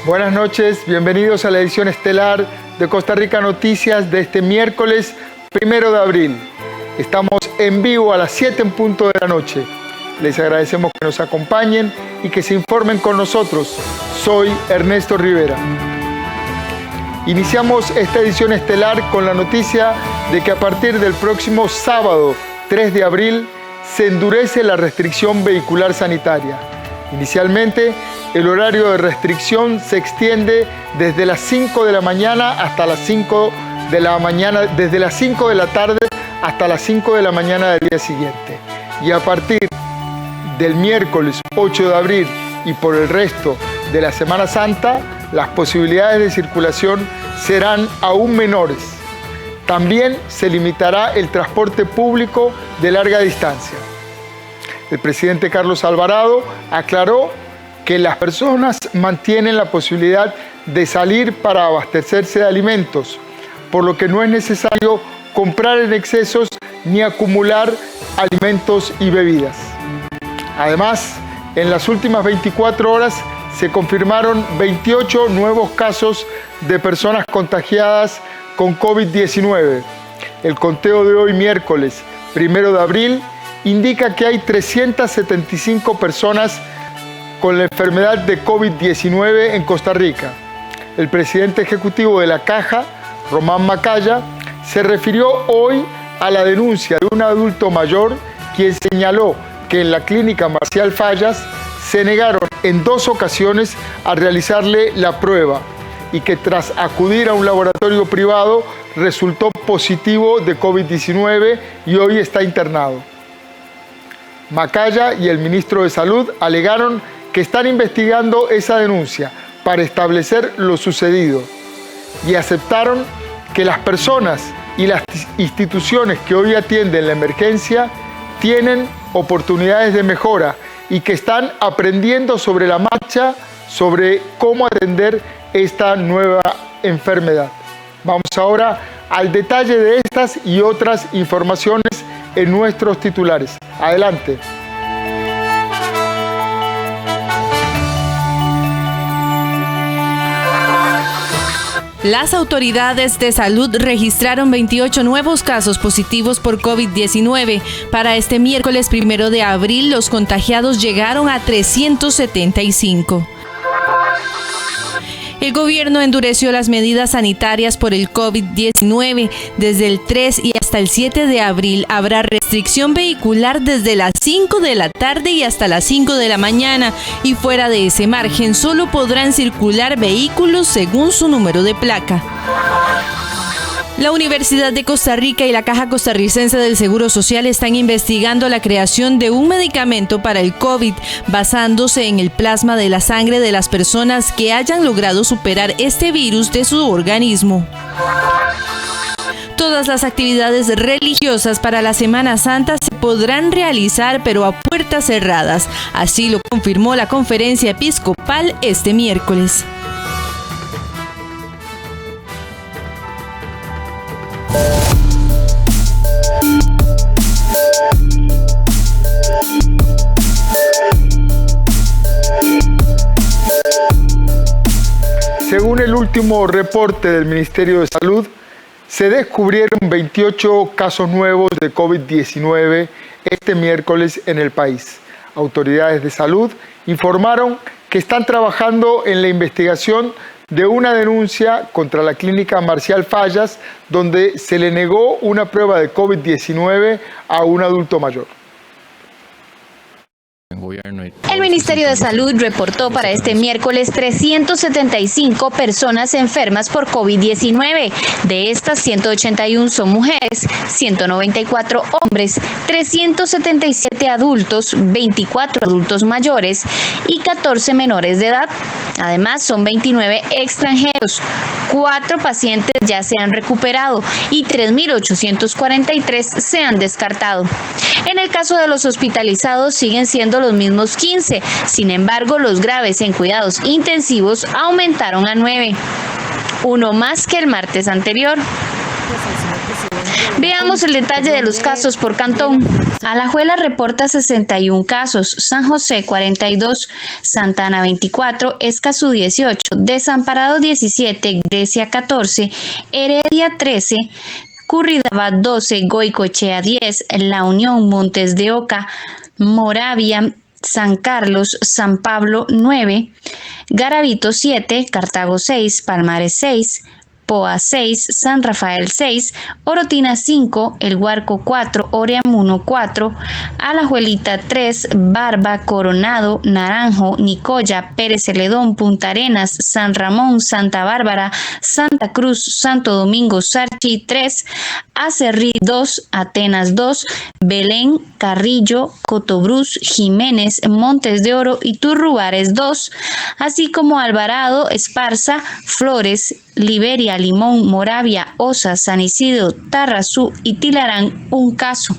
Buenas noches, bienvenidos a la edición estelar de Costa Rica Noticias de este miércoles 1 de abril. Estamos en vivo a las 7 en punto de la noche. Les agradecemos que nos acompañen y que se informen con nosotros. Soy Ernesto Rivera. Iniciamos esta edición estelar con la noticia de que a partir del próximo sábado 3 de abril se endurece la restricción vehicular sanitaria. Inicialmente, el horario de restricción se extiende desde las 5 de la mañana hasta las 5 de la mañana, desde las 5 de la tarde hasta las 5 de la mañana del día siguiente. Y a partir del miércoles 8 de abril y por el resto de la Semana Santa, las posibilidades de circulación serán aún menores. También se limitará el transporte público de larga distancia. El presidente Carlos Alvarado aclaró que las personas mantienen la posibilidad de salir para abastecerse de alimentos, por lo que no es necesario comprar en excesos ni acumular alimentos y bebidas. Además, en las últimas 24 horas se confirmaron 28 nuevos casos de personas contagiadas con COVID-19. El conteo de hoy, miércoles 1 de abril, indica que hay 375 personas con la enfermedad de COVID-19 en Costa Rica. El presidente ejecutivo de la Caja, Román Macaya, se refirió hoy a la denuncia de un adulto mayor quien señaló que en la clínica Marcial Fallas se negaron en 2 ocasiones a realizarle la prueba y que tras acudir a un laboratorio privado resultó positivo de COVID-19 y hoy está internado. Macaya y el ministro de Salud alegaron que están investigando esa denuncia para establecer lo sucedido y aceptaron que las personas y las instituciones que hoy atienden la emergencia tienen oportunidades de mejora y que están aprendiendo sobre la marcha sobre cómo atender esta nueva enfermedad. Vamos ahora al detalle de estas y otras informaciones en nuestros titulares. Adelante. Las autoridades de salud registraron 28 nuevos casos positivos por COVID-19. Para este miércoles 1 de abril, los contagiados llegaron a 375. El gobierno endureció las medidas sanitarias por el COVID-19. Desde el 3 y hasta el 7 de abril habrá restricción vehicular desde las 5 de la tarde y hasta las 5 de la mañana. Y fuera de ese margen solo podrán circular vehículos según su número de placa. La Universidad de Costa Rica y la Caja Costarricense del Seguro Social están investigando la creación de un medicamento para el COVID, basándose en el plasma de la sangre de las personas que hayan logrado superar este virus de su organismo. Todas las actividades religiosas para la Semana Santa se podrán realizar, pero a puertas cerradas. Así lo confirmó la Conferencia Episcopal este miércoles. Según el último reporte del Ministerio de Salud, se descubrieron 28 casos nuevos de COVID-19 este miércoles en el país. Autoridades de salud informaron que están trabajando en la investigación de una denuncia contra la clínica Marcial Fallas, donde se le negó una prueba de COVID-19 a un adulto mayor. El Ministerio de Salud reportó para este miércoles 375 personas enfermas por COVID-19. De estas, 181 son mujeres, 194 hombres, 377 adultos, 24 adultos mayores y 14 menores de edad. Además, son 29 extranjeros. 4 pacientes ya se han recuperado y 3.843 se han descartado. En el caso de los hospitalizados siguen siendo los mismos 15, sin embargo los graves en cuidados intensivos aumentaron a 9, uno más que el martes anterior. Veamos el detalle de los casos por cantón. Alajuela reporta 61 casos, San José 42, Santa Ana 24, Escazú 18, Desamparados 17, Grecia 14, Heredia 13, Curridabat 12, Goicoechea 10, La Unión, Montes de Oca, Moravia, San Carlos, San Pablo 9, Garavito 7, Cartago 6, Palmares 6, Poa 6, San Rafael 6, Orotina 5, El Huarco 4, Oreamuno 4, Alajuelita 3, Barba, Coronado, Naranjo, Nicoya, Pérez Celedón, Punta Arenas, San Ramón, Santa Bárbara, Santa Cruz, Santo Domingo, Sarchi 3, Acerrí 2, Atenas 2, Belén, Carrillo, Cotobruz, Jiménez, Montes de Oro y Turrubares 2, así como Alvarado, Esparza, Flores, Liberia, Limón, Moravia, Osa, San Isidro, Tarrazú y Tilarán 1 caso.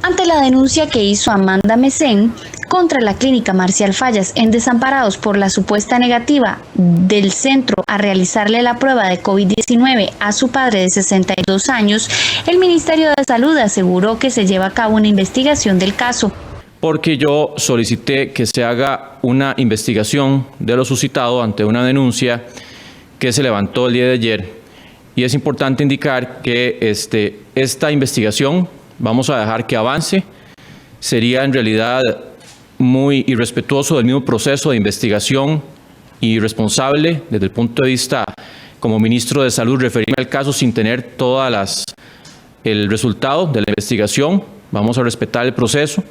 Ante la denuncia que hizo Amanda Mesén contra la clínica Marcial Fallas en Desamparados por la supuesta negativa del centro a realizarle la prueba de COVID-19 a su padre de 62 años, el Ministerio de Salud aseguró que se lleva a cabo una investigación del caso. Porque yo solicité que se haga una investigación de lo suscitado ante una denuncia que se levantó el día de ayer, y es importante indicar que esta investigación vamos a dejar que avance. Sería en realidad muy irrespetuoso del mismo proceso de investigación y irresponsable desde el punto de vista como ministro de Salud referirme al caso sin tener el resultado de la investigación. Vamos a respetar el proceso.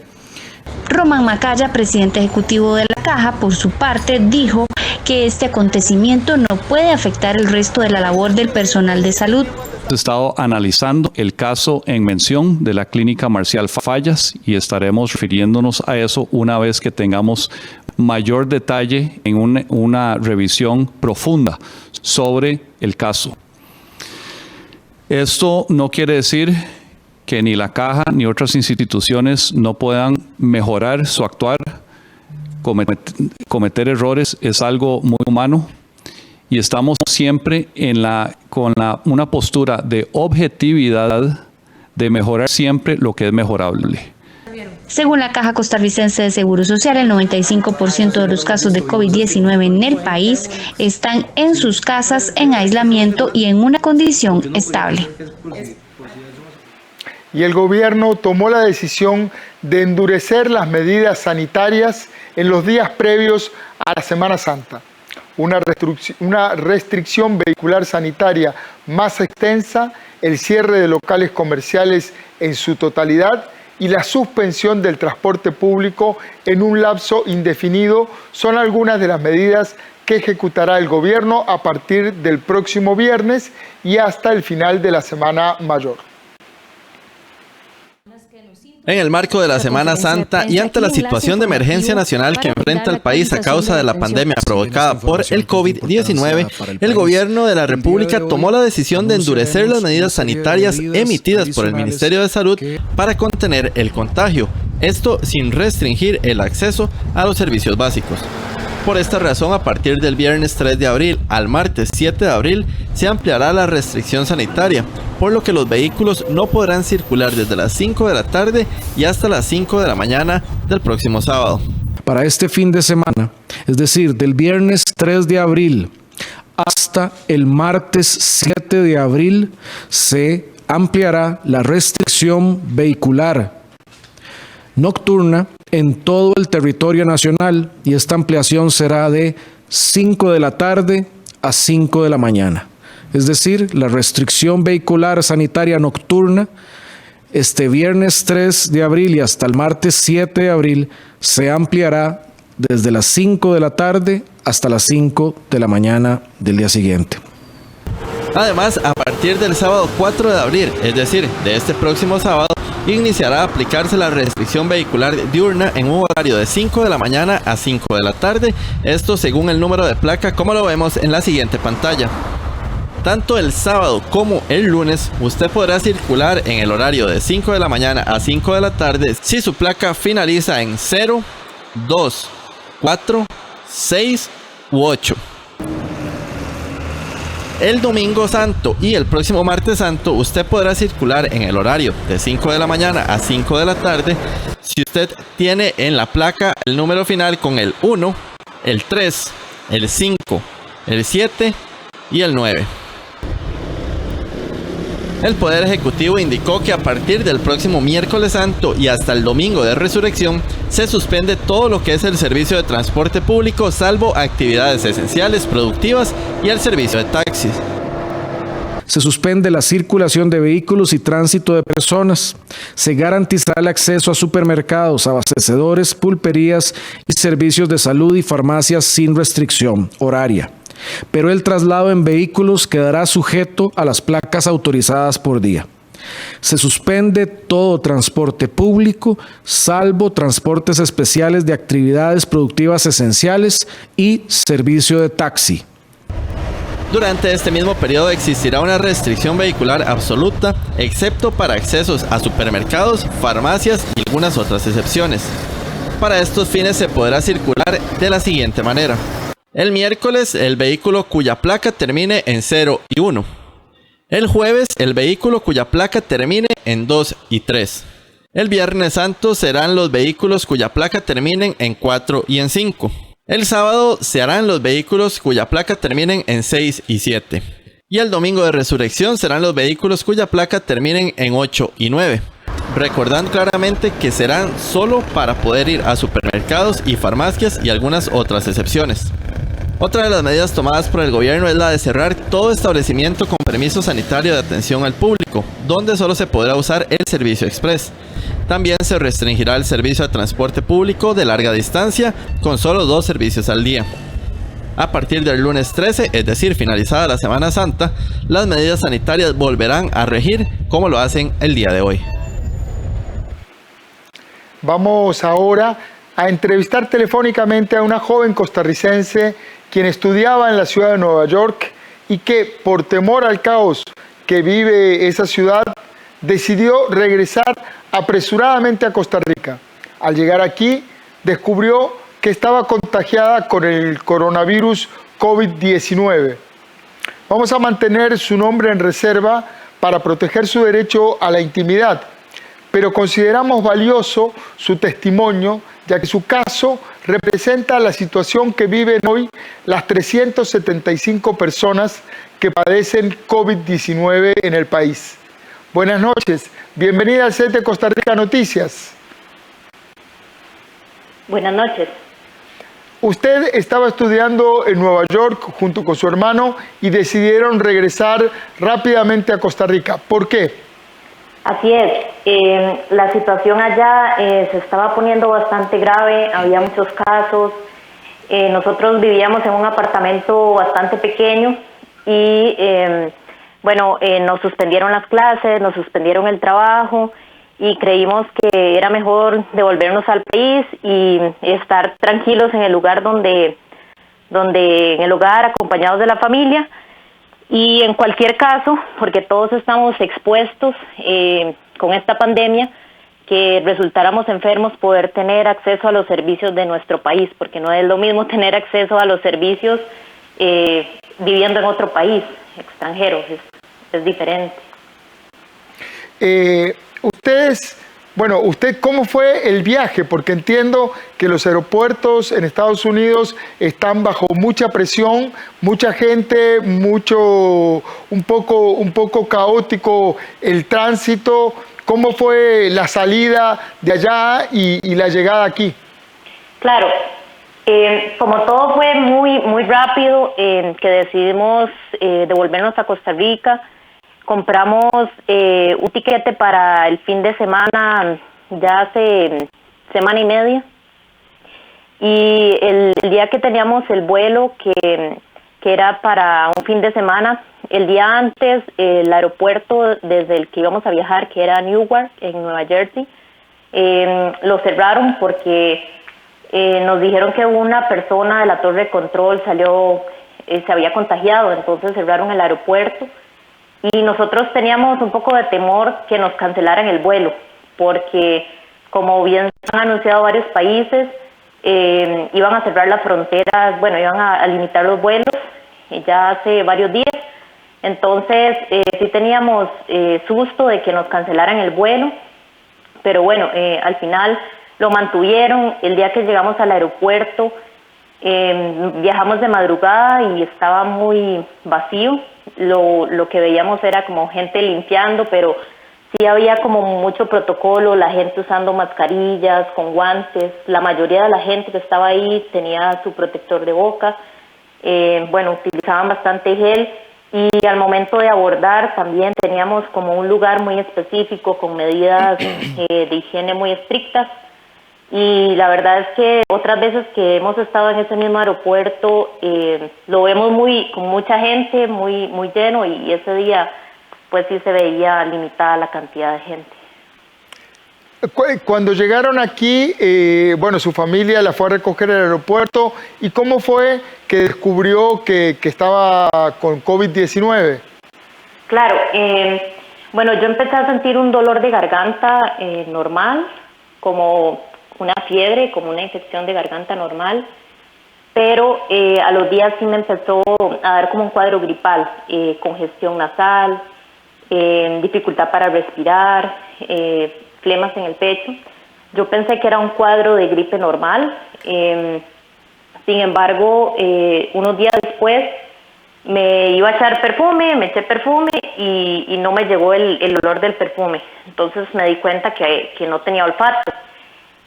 Román Macaya, presidente ejecutivo de la Caja, por su parte, dijo que este acontecimiento no puede afectar el resto de la labor del personal de salud. Hemos estado analizando el caso en mención de la clínica Marcial Fallas y estaremos refiriéndonos a eso una vez que tengamos mayor detalle en una revisión profunda sobre el caso. Esto no quiere decir que ni la Caja ni otras instituciones no puedan mejorar su actuar. Cometer errores es algo muy humano y estamos siempre con una postura de objetividad, de mejorar siempre lo que es mejorable. Según la Caja Costarricense de Seguro Social, el 95% de los casos de COVID-19 en el país están en sus casas, en aislamiento y en una condición estable. Y el gobierno tomó la decisión de endurecer las medidas sanitarias en los días previos a la Semana Santa. Una restricción vehicular sanitaria más extensa, el cierre de locales comerciales en su totalidad y la suspensión del transporte público en un lapso indefinido son algunas de las medidas que ejecutará el gobierno a partir del próximo viernes y hasta el final de la Semana Mayor. En el marco de la Semana Santa y ante la situación de emergencia nacional que enfrenta el país a causa de la pandemia provocada por el COVID-19, el gobierno de la República tomó la decisión de endurecer las medidas sanitarias emitidas por el Ministerio de Salud para contener el contagio, esto sin restringir el acceso a los servicios básicos. Por esta razón, a partir del viernes 3 de abril al martes 7 de abril, se ampliará la restricción sanitaria, por lo que los vehículos no podrán circular desde las 5 de la tarde y hasta las 5 de la mañana del próximo sábado. Para este fin de semana, es decir, del viernes 3 de abril hasta el martes 7 de abril, se ampliará la restricción vehicular nocturna en todo el territorio nacional y esta ampliación será de 5 de la tarde a 5 de la mañana. Es decir, la restricción vehicular sanitaria nocturna este viernes 3 de abril y hasta el martes 7 de abril se ampliará desde las 5 de la tarde hasta las 5 de la mañana del día siguiente. Además, a partir del sábado 4 de abril, es decir, de este próximo sábado, iniciará a aplicarse la restricción vehicular diurna en un horario de 5 de la mañana a 5 de la tarde, esto según el número de placa como lo vemos en la siguiente pantalla. Tanto el sábado como el lunes, usted podrá circular en el horario de 5 de la mañana a 5 de la tarde si su placa finaliza en 0, 2, 4, 6 u 8. el domingo santo y el próximo martes santo usted podrá circular en el horario de 5 de la mañana a 5 de la tarde si usted tiene en la placa el número final con el 1, el 3, el 5, el 7 y el 9. El Poder Ejecutivo indicó que a partir del próximo miércoles santo y hasta el domingo de resurrección se suspende todo lo que es el servicio de transporte público, salvo actividades esenciales, productivas y el servicio de taxis. Se suspende la circulación de vehículos y tránsito de personas. Se garantizará el acceso a supermercados, abastecedores, pulperías y servicios de salud y farmacias sin restricción horaria. Pero el traslado en vehículos quedará sujeto a las placas autorizadas por día. Se suspende todo transporte público, salvo transportes especiales de actividades productivas esenciales y servicio de taxi. Durante este mismo periodo existirá una restricción vehicular absoluta, excepto para accesos a supermercados, farmacias y algunas otras excepciones. Para estos fines se podrá circular de la siguiente manera. El miércoles, el vehículo cuya placa termine en 0 y 1. El jueves, el vehículo cuya placa termine en 2 y 3. El viernes santo serán los vehículos cuya placa terminen en 4 y en 5. El sábado se harán los vehículos cuya placa terminen en 6 y 7. Y el domingo de resurrección serán los vehículos cuya placa terminen en 8 y 9. Recordando claramente que serán solo para poder ir a supermercados y farmacias y algunas otras excepciones. Otra de las medidas tomadas por el gobierno es la de cerrar todo establecimiento con permiso sanitario de atención al público, donde solo se podrá usar el servicio express. También se restringirá el servicio de transporte público de larga distancia con solo 2 servicios al día. A partir del lunes 13, es decir, finalizada la Semana Santa, las medidas sanitarias volverán a regir como lo hacen el día de hoy. Vamos ahora a entrevistar telefónicamente a una joven costarricense quien estudiaba en la ciudad de Nueva York y que, por temor al caos que vive esa ciudad, decidió regresar apresuradamente a Costa Rica. Al llegar aquí, descubrió que estaba contagiada con el coronavirus COVID-19. Vamos a mantener su nombre en reserva para proteger su derecho a la intimidad, pero consideramos valioso su testimonio, ya que su caso representa la situación que viven hoy las 375 personas que padecen COVID-19 en el país. Buenas noches, bienvenida al set de Costa Rica Noticias. Buenas noches. Usted estaba estudiando en Nueva York junto con su hermano y decidieron regresar rápidamente a Costa Rica. ¿Por qué? Así es, la situación allá se estaba poniendo bastante grave, había muchos casos. Nosotros vivíamos en un apartamento bastante pequeño y nos suspendieron las clases, nos suspendieron el trabajo y creímos que era mejor devolvernos al país y estar tranquilos en el lugar en el hogar, acompañados de la familia. Y en cualquier caso, porque todos estamos expuestos con esta pandemia, que resultáramos enfermos, poder tener acceso a los servicios de nuestro país, porque no es lo mismo tener acceso a los servicios viviendo en otro país, extranjero, es diferente. ¿Usted cómo fue el viaje? Porque entiendo que los aeropuertos en Estados Unidos están bajo mucha presión, mucha gente, un poco caótico el tránsito. ¿Cómo fue la salida de allá y la llegada aquí? Claro, como todo fue muy rápido, que decidimos devolvernos a Costa Rica. Compramos un tiquete para el fin de semana, ya hace semana y media. Y el día que teníamos el vuelo, que era para un fin de semana, el día antes, el aeropuerto desde el que íbamos a viajar, que era Newark, en Nueva Jersey, lo cerraron porque nos dijeron que una persona de la torre de control se había contagiado, entonces cerraron el aeropuerto. Y nosotros teníamos un poco de temor que nos cancelaran el vuelo, porque como bien han anunciado varios países, iban a cerrar las fronteras, iban a limitar los vuelos ya hace varios días, Entonces, sí teníamos susto de que nos cancelaran el vuelo, pero bueno, al final lo mantuvieron. El día que llegamos al aeropuerto, viajamos de madrugada y estaba muy vacío. Lo que veíamos era como gente limpiando, pero sí había como mucho protocolo, la gente usando mascarillas, con guantes. La mayoría de la gente que estaba ahí tenía su protector de boca. Bueno, utilizaban bastante gel. Y al momento de abordar también teníamos como un lugar muy específico con medidas de higiene muy estrictas. Y la verdad es que otras veces que hemos estado en ese mismo aeropuerto lo vemos con mucha gente, muy lleno, y ese día pues sí se veía limitada la cantidad de gente. Cuando llegaron aquí, bueno, su familia la fue a recoger al aeropuerto. ¿Y cómo fue que descubrió que estaba con COVID-19? Claro, bueno, yo empecé a sentir un dolor de garganta normal, como una fiebre, como una infección de garganta normal, pero a los días sí me empezó a dar como un cuadro gripal, congestión nasal, dificultad para respirar, flemas en el pecho. Yo pensé que era un cuadro de gripe normal. Sin embargo, unos días después me iba a echar perfume, me eché perfume y no me llegó el olor del perfume. Entonces me di cuenta que no tenía olfato.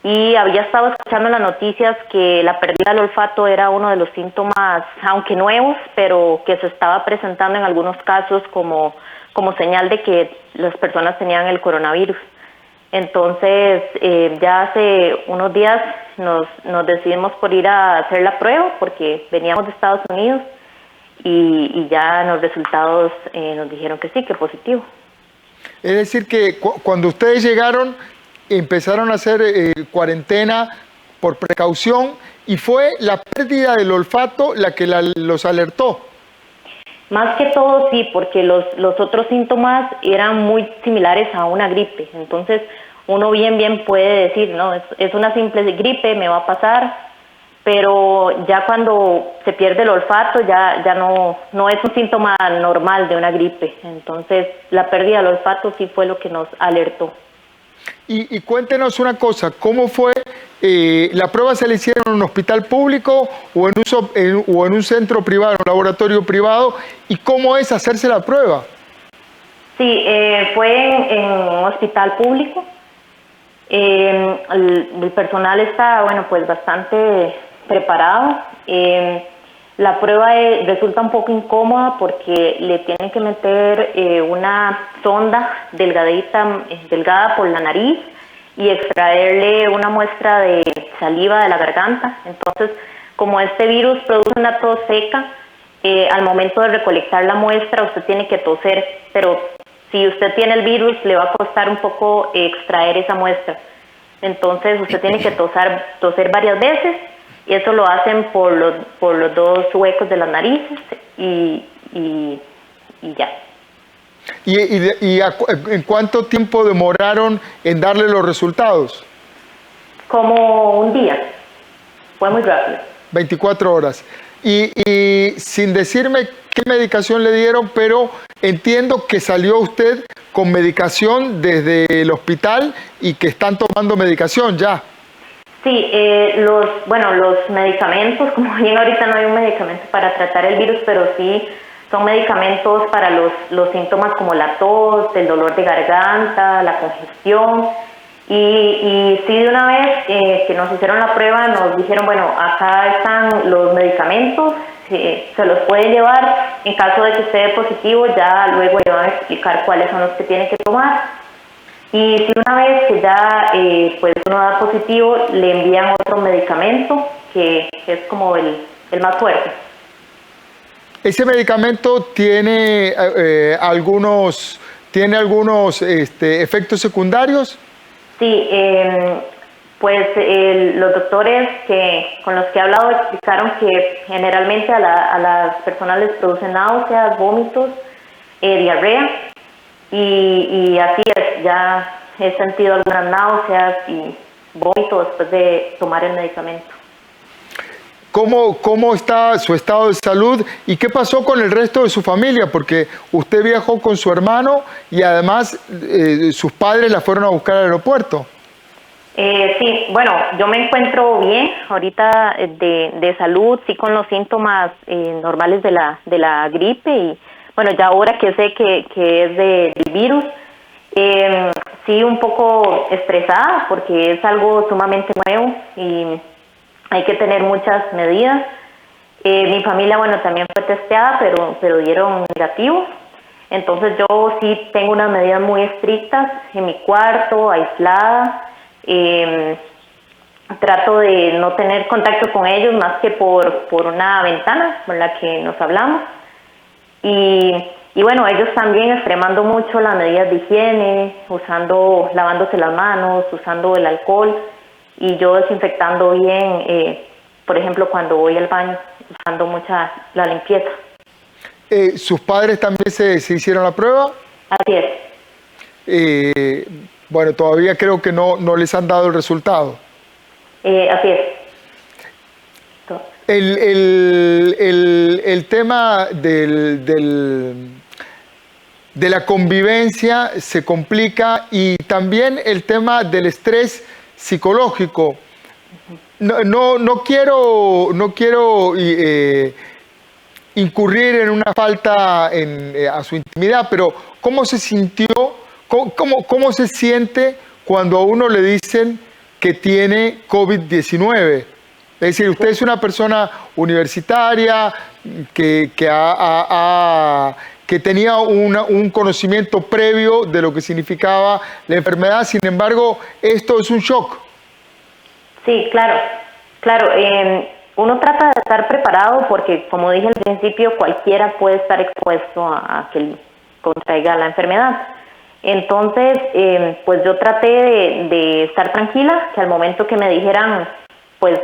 Y había estado escuchando en las noticias que la pérdida del olfato era uno de los síntomas, aunque nuevos, pero que se estaba presentando en algunos casos como señal de que las personas tenían el coronavirus. Entonces, ya hace unos días nos decidimos por ir a hacer la prueba porque veníamos de Estados Unidos y ya los resultados nos dijeron que sí, que positivo. Es decir que cuando ustedes llegaron, empezaron a hacer cuarentena por precaución y fue la pérdida del olfato la que los alertó. Más que todo sí, porque los otros síntomas eran muy similares a una gripe. Entonces uno bien puede decir, no, es una simple gripe, me va a pasar, pero ya cuando se pierde el olfato ya no es un síntoma normal de una gripe. Entonces la pérdida del olfato sí fue lo que nos alertó. Y cuéntenos una cosa, ¿cómo fue? ¿La prueba se le hicieron en un hospital público o en un centro privado, un laboratorio privado? ¿Y cómo es hacerse la prueba? Sí, fue en un hospital público. El personal está, bueno, pues bastante preparado. La prueba resulta un poco incómoda porque le tienen que meter una sonda delgada por la nariz y extraerle una muestra de saliva de la garganta. Entonces, como este virus produce una tos seca, al momento de recolectar la muestra usted tiene que toser, pero si usted tiene el virus le va a costar un poco extraer esa muestra. Entonces usted tiene que toser varias veces. Y eso lo hacen por los dos huecos de las narices y ya. ¿Y en cuánto tiempo demoraron en darle los resultados? Como un día. Fue muy rápido. 24 horas. Y sin decirme qué medicación le dieron, pero entiendo que salió usted con medicación desde el hospital y que están tomando medicación ya. Sí, los medicamentos, como bien ahorita no hay un medicamento para tratar el virus, pero sí son medicamentos para los síntomas como la tos, el dolor de garganta, la congestión. Y sí, de una vez que nos hicieron la prueba, nos dijeron, bueno, acá están los medicamentos, se los puede llevar. En caso de que esté positivo, ya luego le van a explicar cuáles son los que tiene que tomar. Y si una vez que ya pues uno da positivo, le envían otro medicamento que es como el más fuerte. ¿Ese medicamento tiene algunos efectos secundarios? Sí, pues los doctores con los que he hablado explicaron que generalmente a las personas les producen náuseas, vómitos, diarrea. Y así es, ya he sentido algunas náuseas y vómito después de tomar el medicamento. ¿Cómo está su estado de salud y qué pasó con el resto de su familia? Porque usted viajó con su hermano y además sus padres la fueron a buscar al aeropuerto. Sí, bueno, yo me encuentro bien ahorita de salud, sí, con los síntomas normales de la gripe y bueno, ya ahora que sé que es del virus, sí, un poco estresada porque es algo sumamente nuevo y hay que tener muchas medidas. Mi familia, bueno, también fue testeada, pero dieron negativo. Entonces yo sí tengo unas medidas muy estrictas en mi cuarto, aislada. Trato de no tener contacto con ellos más que por una ventana por la que nos hablamos. Y bueno, ellos también extremando mucho las medidas de higiene, lavándose las manos, usando el alcohol y yo desinfectando bien, por ejemplo, cuando voy al baño, usando mucha la limpieza. ¿Sus padres también se hicieron la prueba? Así es. Bueno, todavía creo que no les han dado el resultado. Así es. El tema de la convivencia se complica y también el tema del estrés psicológico. No quiero incurrir en una falta a su intimidad, pero ¿cómo se sintió, cómo se siente cuando a uno le dicen que tiene COVID-19? Es decir, usted es una persona universitaria que tenía un conocimiento previo de lo que significaba la enfermedad, sin embargo, esto es un shock. Sí, claro. Uno trata de estar preparado porque, como dije al principio, cualquiera puede estar expuesto a que contraiga la enfermedad. Entonces, pues yo traté de estar tranquila, que al momento que me dijeran, pues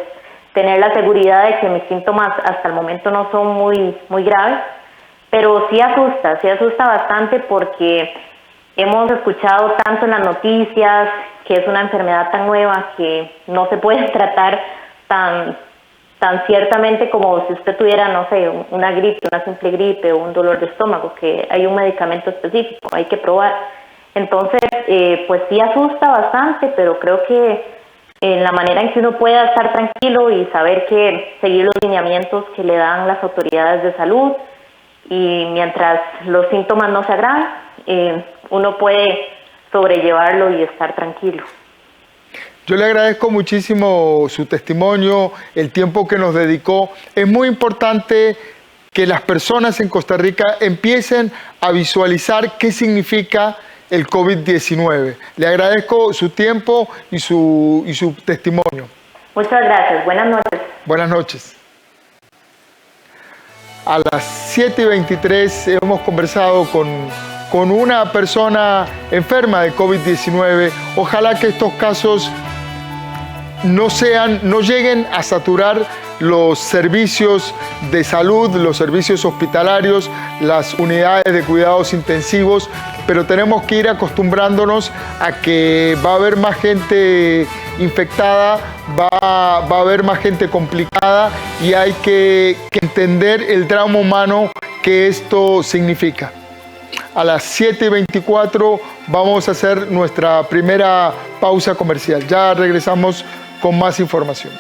tener la seguridad de que mis síntomas hasta el momento no son muy graves, pero sí asusta bastante porque hemos escuchado tanto en las noticias que es una enfermedad tan nueva que no se puede tratar tan ciertamente como si usted tuviera, no sé, una gripe, una simple gripe o un dolor de estómago, que hay un medicamento específico, hay que probar. Entonces, pues sí asusta bastante, pero creo que la manera en que uno pueda estar tranquilo y saber que seguir los lineamientos que le dan las autoridades de salud y mientras los síntomas no se agravan, uno puede sobrellevarlo y estar tranquilo. Yo le agradezco muchísimo su testimonio, el tiempo que nos dedicó. Es muy importante que las personas en Costa Rica empiecen a visualizar qué significa el COVID-19. Le agradezco su tiempo y su testimonio. Muchas gracias. Buenas noches. Buenas noches. A las 7:23 hemos conversado con una persona enferma de COVID-19. Ojalá que estos casos no lleguen a saturar los servicios de salud, los servicios hospitalarios, las unidades de cuidados intensivos, pero tenemos que ir acostumbrándonos a que va a haber más gente infectada, va a haber más gente complicada y hay que entender el drama humano que esto significa. A las 7:24 vamos a hacer nuestra primera pausa comercial. Ya regresamos con más información.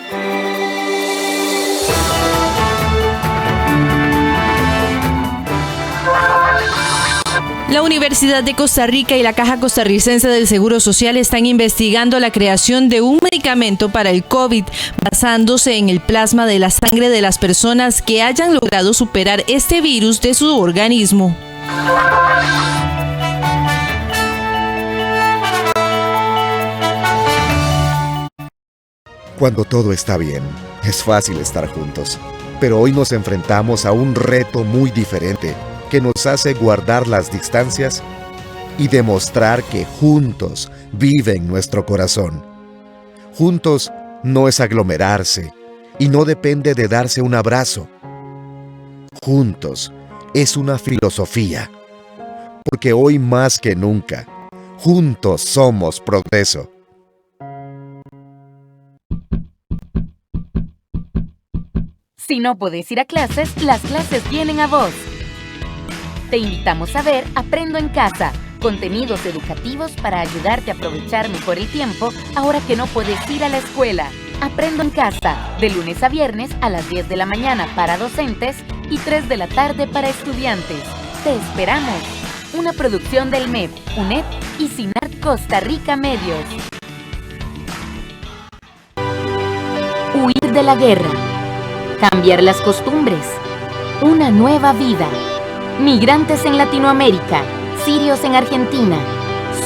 La Universidad de Costa Rica y la Caja Costarricense del Seguro Social están investigando la creación de un medicamento para el COVID basándose en el plasma de la sangre de las personas que hayan logrado superar este virus de su organismo. Cuando todo está bien, es fácil estar juntos. Pero hoy nos enfrentamos a un reto muy diferente que nos hace guardar las distancias y demostrar que juntos vive en nuestro corazón. Juntos no es aglomerarse y no depende de darse un abrazo. Juntos es una filosofía, porque hoy más que nunca, juntos somos progreso. Si no podés ir a clases, las clases vienen a vos. Te invitamos a ver Aprendo en Casa, contenidos educativos para ayudarte a aprovechar mejor el tiempo ahora que no puedes ir a la escuela. Aprendo en Casa, de lunes a viernes a las 10 de la mañana para docentes y 3 de la tarde para estudiantes. ¡Te esperamos! Una producción del MEP, UNED y CINART Costa Rica Medios. Huir de la guerra. Cambiar las costumbres. Una nueva vida. Migrantes en Latinoamérica. Sirios en Argentina.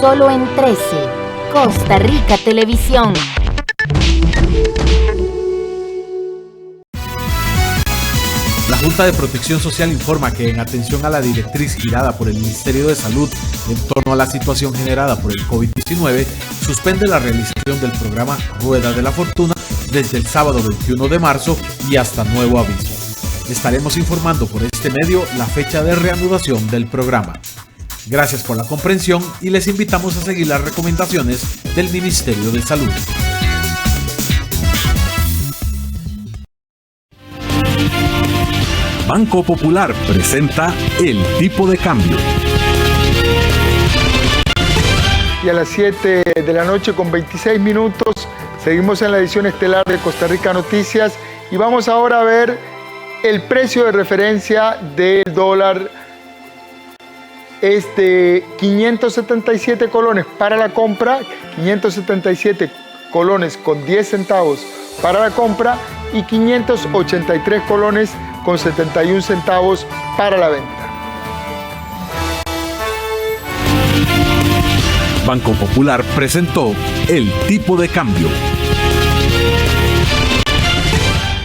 Solo en 13. Costa Rica Televisión. La Junta de Protección Social informa que en atención a la directriz girada por el Ministerio de Salud en torno a la situación generada por el COVID-19, suspende la realización del programa Rueda de la Fortuna desde el sábado 21 de marzo y hasta nuevo aviso. Estaremos informando por este medio la fecha de reanudación del programa. Gracias por la comprensión y les invitamos a seguir las recomendaciones del Ministerio de Salud. Banco Popular presenta El Tipo de Cambio. Y a las 7 de la noche con 26 minutos seguimos en la edición estelar de Costa Rica Noticias y vamos ahora a ver el precio de referencia del dólar. Es de 577 colones para la compra, 577 colones con 10 centavos para la compra y 583 colones con 71 centavos para la venta. Banco Popular presentó El Tipo de Cambio.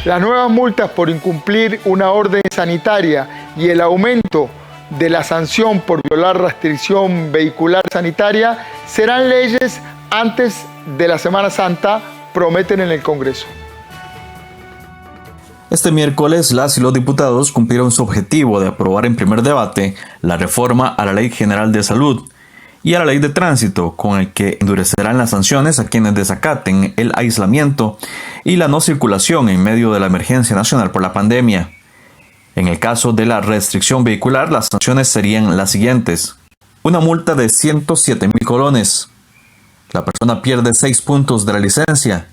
Las nuevas multas por incumplir una orden sanitaria y el aumento de la sanción por violar restricción vehicular sanitaria serán leyes antes de la Semana Santa, prometen en el Congreso. Este miércoles, las y los diputados cumplieron su objetivo de aprobar en primer debate la reforma a la Ley General de Salud y a la Ley de Tránsito, con el que endurecerán las sanciones a quienes desacaten el aislamiento y la no circulación en medio de la emergencia nacional por la pandemia. En el caso de la restricción vehicular, las sanciones serían las siguientes. Una multa de 107,000 colones. La persona pierde 6 puntos de la licencia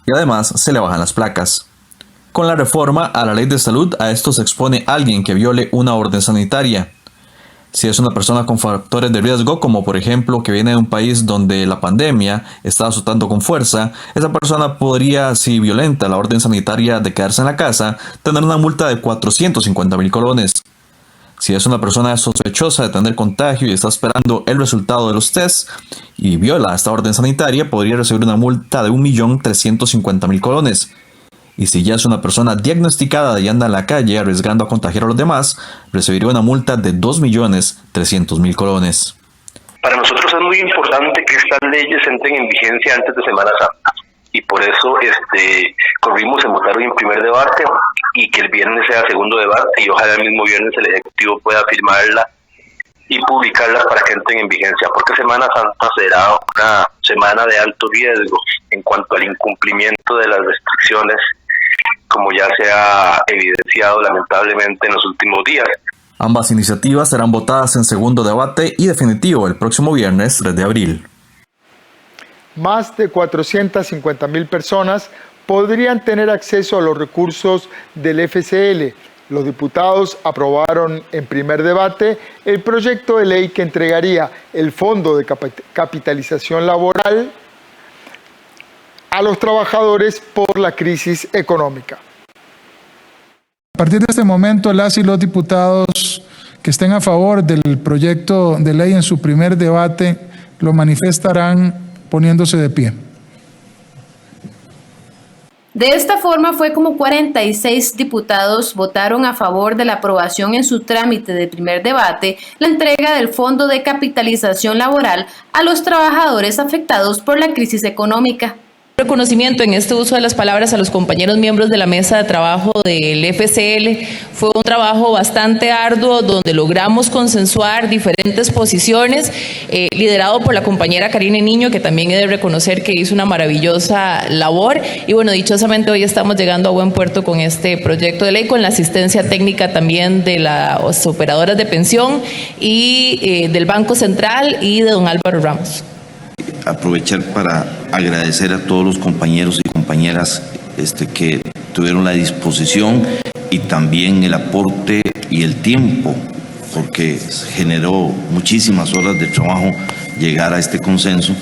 y además se le bajan las placas. Con la reforma a la Ley de Salud, a esto se expone alguien que viole una orden sanitaria. Si es una persona con factores de riesgo, como por ejemplo que viene de un país donde la pandemia está azotando con fuerza, esa persona podría, si violenta la orden sanitaria de quedarse en la casa, tener una multa de 450,000 colones. Si es una persona sospechosa de tener contagio y está esperando el resultado de los tests y viola esta orden sanitaria, podría recibir una multa de 1.350.000 colones. Y si ya es una persona diagnosticada y anda en la calle arriesgando a contagiar a los demás, recibiría una multa de 2.300.000 colones. Para nosotros es muy importante que estas leyes entren en vigencia antes de Semana Santa y por eso corrimos en votar hoy en primer debate y que el viernes sea segundo debate y ojalá el mismo viernes el Ejecutivo pueda firmarla y publicarlas para que entren en vigencia, porque Semana Santa será una semana de alto riesgo en cuanto al incumplimiento de las restricciones, como ya se ha evidenciado lamentablemente en los últimos días. Ambas iniciativas serán votadas en segundo debate y definitivo el próximo viernes 3 de abril. Más de 450,000 personas podrían tener acceso a los recursos del FCL. Los diputados aprobaron en primer debate el proyecto de ley que entregaría el Fondo de Capitalización Laboral a los trabajadores por la crisis económica. A partir de este momento, las y los diputados que estén a favor del proyecto de ley en su primer debate lo manifestarán poniéndose de pie. De esta forma fue como 46 diputados votaron a favor de la aprobación en su trámite de primer debate la entrega del Fondo de Capitalización Laboral a los trabajadores afectados por la crisis económica. reconocimiento en este uso de las palabras a los compañeros miembros de la mesa de trabajo del FCL. Fue un trabajo bastante arduo donde logramos consensuar diferentes posiciones, liderado por la compañera Karine Niño, que también he de reconocer que hizo una maravillosa labor. Y bueno, dichosamente hoy estamos llegando a buen puerto con este proyecto de ley, con la asistencia técnica también de las operadoras de pensión y del Banco Central y de don Álvaro Ramos. Aprovechar para agradecer a todos los compañeros y compañeras que tuvieron la disposición y también el aporte y el tiempo, porque generó muchísimas horas de trabajo llegar a este consenso.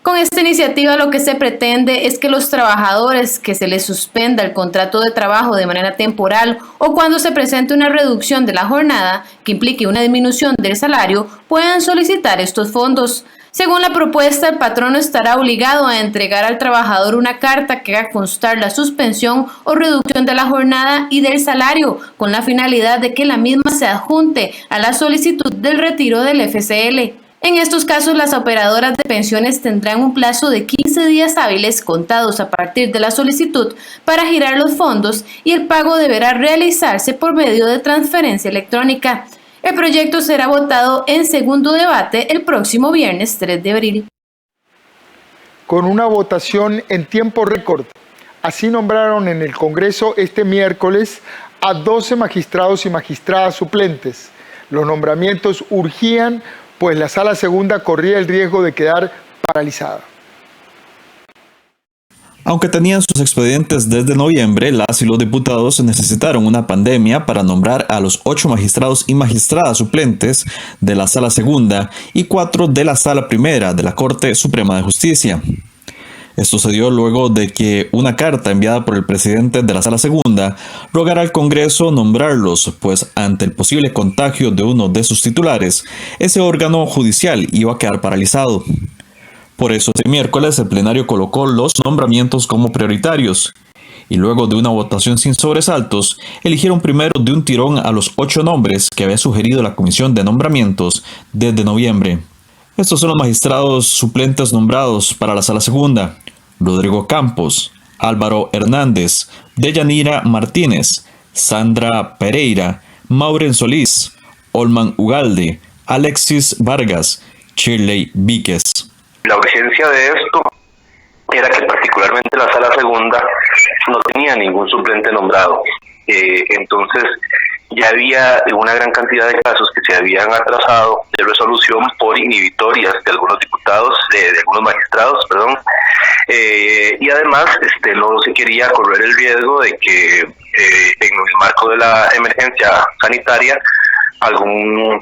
Con esta iniciativa lo que se pretende es que los trabajadores que se les suspenda el contrato de trabajo de manera temporal o cuando se presente una reducción de la jornada que implique una disminución del salario puedan solicitar estos fondos. Según la propuesta, el patrono estará obligado a entregar al trabajador una carta que haga constar la suspensión o reducción de la jornada y del salario, con la finalidad de que la misma se adjunte a la solicitud del retiro del FCL. En estos casos, las operadoras de pensiones tendrán un plazo de 15 días hábiles contados a partir de la solicitud para girar los fondos y el pago deberá realizarse por medio de transferencia electrónica. El proyecto será votado en segundo debate el próximo viernes 3 de abril. Con una votación en tiempo récord, así nombraron en el Congreso este miércoles a 12 magistrados y magistradas suplentes. Los nombramientos urgían, pues la Sala Segunda corría el riesgo de quedar paralizada. Aunque tenían sus expedientes desde noviembre, las y los diputados necesitaron una pandemia para nombrar a los 8 magistrados y magistradas suplentes de la Sala Segunda y 4 de la Sala Primera de la Corte Suprema de Justicia. Esto se dio luego de que una carta enviada por el presidente de la Sala Segunda rogara al Congreso nombrarlos, pues ante el posible contagio de uno de sus titulares, ese órgano judicial iba a quedar paralizado. Por eso, este miércoles el plenario colocó los nombramientos como prioritarios y luego de una votación sin sobresaltos, eligieron primero de un tirón a los 8 nombres que había sugerido la Comisión de Nombramientos desde noviembre. Estos son los magistrados suplentes nombrados para la Sala Segunda: Rodrigo Campos, Álvaro Hernández, Deyanira Martínez, Sandra Pereira, Mauren Solís, Olman Ugalde, Alexis Vargas, Shirley Víquez. La urgencia de esto era que particularmente la Sala Segunda no tenía ningún suplente nombrado. Entonces ya había una gran cantidad de casos que se habían atrasado de resolución por inhibitorias de algunos diputados, de algunos magistrados, y además no se quería correr el riesgo de que en el marco de la emergencia sanitaria algún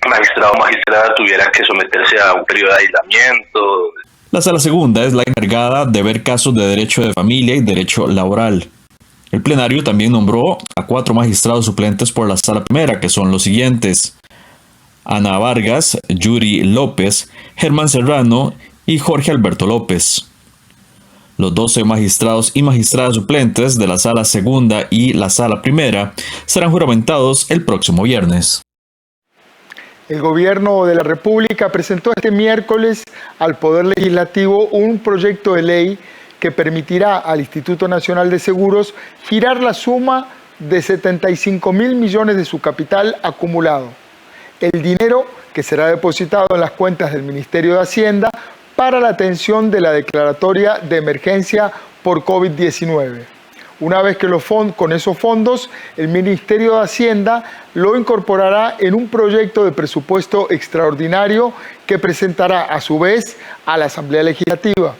magistrado o magistrada tuviera que someterse a un periodo de aislamiento. La Sala Segunda es la encargada de ver casos de derecho de familia y derecho laboral. El plenario también nombró a 4 magistrados suplentes por la Sala Primera, que son los siguientes: Ana Vargas, Yuri López, Germán Serrano y Jorge Alberto López. Los 12 magistrados y magistradas suplentes de la Sala Segunda y la Sala Primera serán juramentados el próximo viernes. El Gobierno de la República presentó este miércoles al Poder Legislativo un proyecto de ley que permitirá al Instituto Nacional de Seguros girar la suma de 75.000 millones de su capital acumulado. El dinero que será depositado en las cuentas del Ministerio de Hacienda para la atención de la declaratoria de emergencia por COVID-19. Una vez que con esos fondos, el Ministerio de Hacienda lo incorporará en un proyecto de presupuesto extraordinario que presentará a su vez a la Asamblea Legislativa.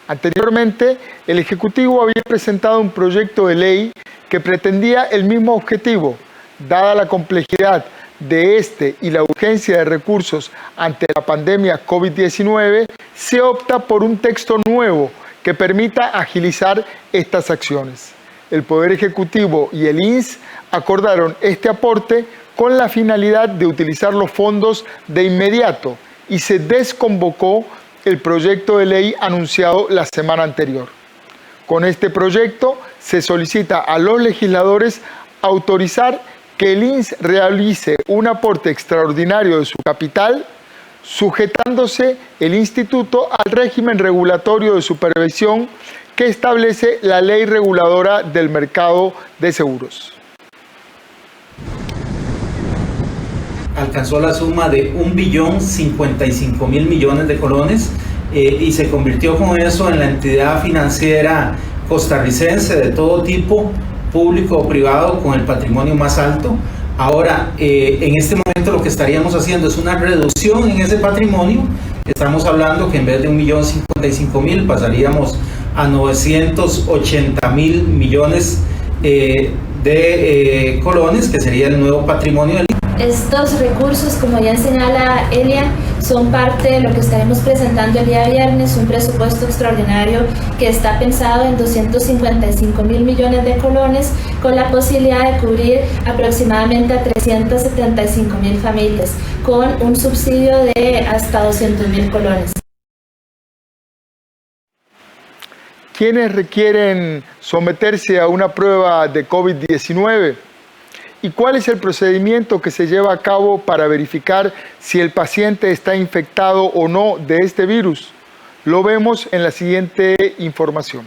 Anteriormente, el Ejecutivo había presentado un proyecto de ley que pretendía el mismo objetivo. Dada la complejidad de este y la urgencia de recursos ante la pandemia COVID-19, se opta por un texto nuevo que permita agilizar estas acciones. El Poder Ejecutivo y el INS acordaron este aporte con la finalidad de utilizar los fondos de inmediato y se desconvocó el proyecto de ley anunciado la semana anterior. Con este proyecto se solicita a los legisladores autorizar que el INS realice un aporte extraordinario de su capital sujetándose el instituto al régimen regulatorio de supervisión que establece la ley reguladora del mercado de seguros. Alcanzó la suma de 1.055.000 millones de colones y se convirtió con eso en la entidad financiera costarricense de todo tipo, público o privado, con el patrimonio más alto. Ahora, en este momento lo que estaríamos haciendo es una reducción en ese patrimonio. Estamos hablando que en vez de 1.055.000 pasaríamos a 980.000 millones de colones, que sería el nuevo patrimonio del. Estos recursos, como ya señala Elia, son parte de lo que estaremos presentando el día viernes, un presupuesto extraordinario que está pensado en 255.000 millones de colones, con la posibilidad de cubrir aproximadamente a 375.000 familias, con un subsidio de hasta 200.000 colones. ¿Quiénes requieren someterse a una prueba de COVID-19? ¿Y cuál es el procedimiento que se lleva a cabo para verificar si el paciente está infectado o no de este virus? Lo vemos en la siguiente información.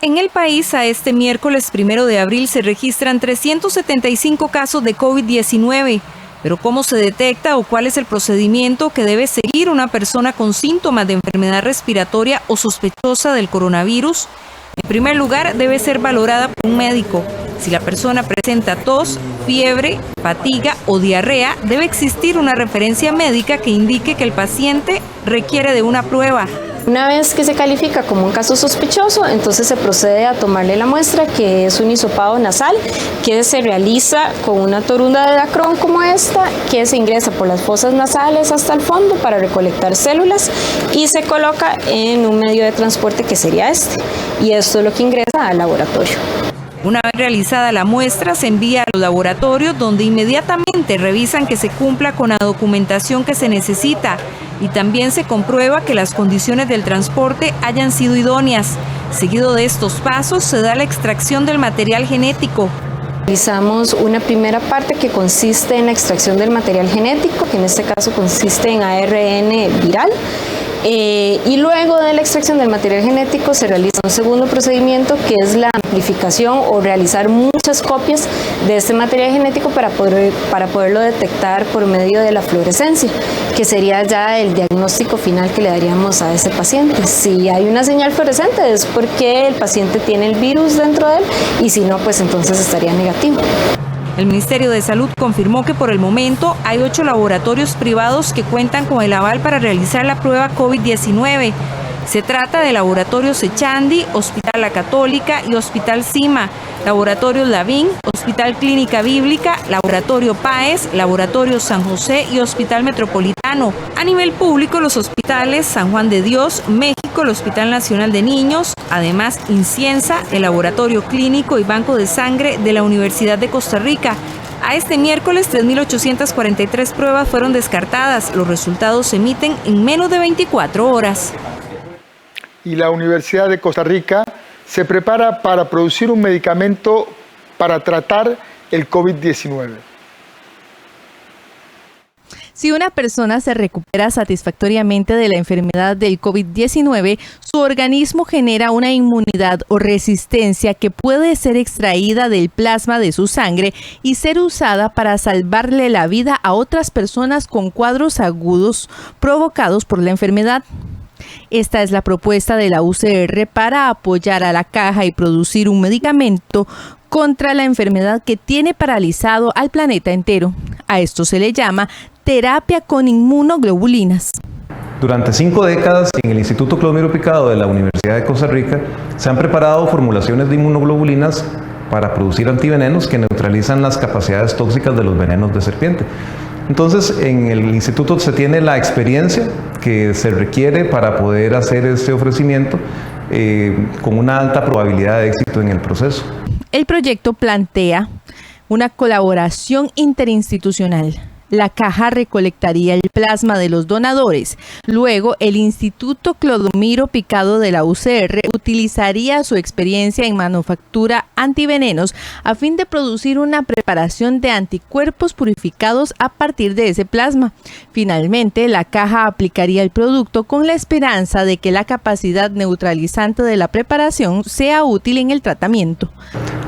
En el país, a este miércoles 1 de abril se registran 375 casos de COVID-19. Pero ¿cómo se detecta o cuál es el procedimiento que debe seguir una persona con síntomas de enfermedad respiratoria o sospechosa del coronavirus? En primer lugar, debe ser valorada por un médico. Si la persona presenta tos, fiebre, fatiga o diarrea, debe existir una referencia médica que indique que el paciente requiere de una prueba. Una vez que se califica como un caso sospechoso, entonces se procede a tomarle la muestra, que es un hisopado nasal, que se realiza con una torunda de Dacron como esta, que se ingresa por las fosas nasales hasta el fondo para recolectar células y se coloca en un medio de transporte que sería este. Y esto es lo que ingresa al laboratorio. Una vez realizada la muestra, se envía a los laboratorios donde inmediatamente revisan que se cumpla con la documentación que se necesita y también se comprueba que las condiciones del transporte hayan sido idóneas. Seguido de estos pasos, se da la extracción del material genético. Realizamos una primera parte que consiste en la extracción del material genético, que en este caso consiste en ARN viral. Y luego de la extracción del material genético se realiza un segundo procedimiento, que es la amplificación o realizar muchas copias de este material genético para poderlo detectar por medio de la fluorescencia, que sería ya el diagnóstico final que le daríamos a ese paciente. Si hay una señal fluorescente es porque el paciente tiene el virus dentro de él, y si no, pues entonces estaría negativo. El Ministerio de Salud confirmó que por el momento hay 8 laboratorios privados que cuentan con el aval para realizar la prueba COVID-19. Se trata de Laboratorios Echandi, Hospital La Católica y Hospital Cima, Laboratorios Lavín, Hospital Clínica Bíblica, Laboratorio Páez, Laboratorio San José y Hospital Metropolitano. A nivel público, los hospitales San Juan de Dios, México, el Hospital Nacional de Niños, además Inciensa, el Laboratorio Clínico y Banco de Sangre de la Universidad de Costa Rica. A este miércoles, 3.843 pruebas fueron descartadas. Los resultados se emiten en menos de 24 horas. Y la Universidad de Costa Rica se prepara para producir un medicamento para tratar el COVID-19. Si una persona se recupera satisfactoriamente de la enfermedad del COVID-19, su organismo genera una inmunidad o resistencia que puede ser extraída del plasma de su sangre y ser usada para salvarle la vida a otras personas con cuadros agudos provocados por la enfermedad. Esta es la propuesta de la UCR para apoyar a la caja y producir un medicamento contra la enfermedad que tiene paralizado al planeta entero. A esto se le llama terapia con inmunoglobulinas. Durante 5 décadas, en el Instituto Clodomiro Picado de la Universidad de Costa Rica, se han preparado formulaciones de inmunoglobulinas para producir antivenenos que neutralizan las capacidades tóxicas de los venenos de serpiente. Entonces, en el instituto se tiene la experiencia que se requiere para poder hacer este ofrecimiento con una alta probabilidad de éxito en el proceso. El proyecto plantea una colaboración interinstitucional La caja recolectaría el plasma de los donadores. Luego, el Instituto Clodomiro Picado de la UCR utilizaría su experiencia en manufactura antivenenos a fin de producir una preparación de anticuerpos purificados a partir de ese plasma. Finalmente, la caja aplicaría el producto con la esperanza de que la capacidad neutralizante de la preparación sea útil en el tratamiento.